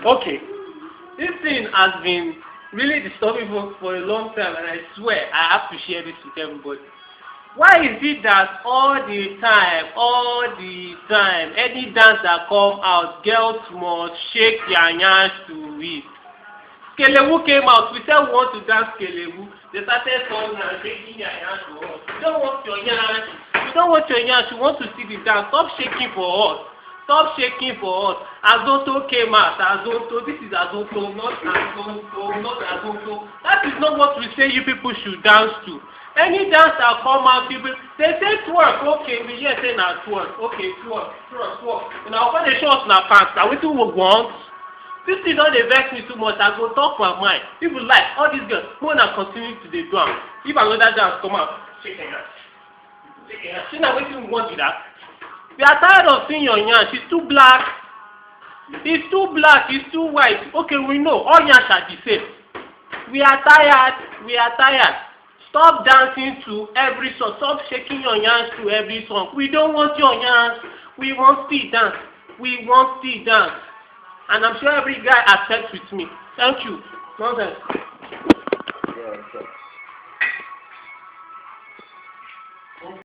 Okay, this thing has been really disturbing for a long time, and I swear I have to share this with everybody. Why is it that all the time, any dance that come out, girls must shake their hands to it? Kelewu came out, we said we want to dance Kelewu. They started calling and shaking their hands to us. We don't want your hands. We don't want your hands. We want to see the dance. Stop shaking for us. Stop shaking for us. Azonto came out. Azonto, this is Azonto, not Azonto, not Azonto. That is not what we say you people should dance to. Any dance that come out, people, they say twerk. Okay, we hear say na twerk. Okay, twerk. Now when they show us na pants, na wetin we want. This thing don dey vex me too much. I go talk my mind. People like all these girls. Go na continue to dey do am. If another dance come out, shake your hand. Shake your hand. See na wetin we want be that. We are tired of seeing your yansh. It's too black. It's too black. It's too white. Okay, we know. All yansh are the same. We are tired. We are tired. Stop dancing to every song. Stop shaking your yansh to every song. We don't want your yansh. We want still dance. We want still dance. And I'm sure every guy accepts with me. Thank you. Nonsense. Yeah,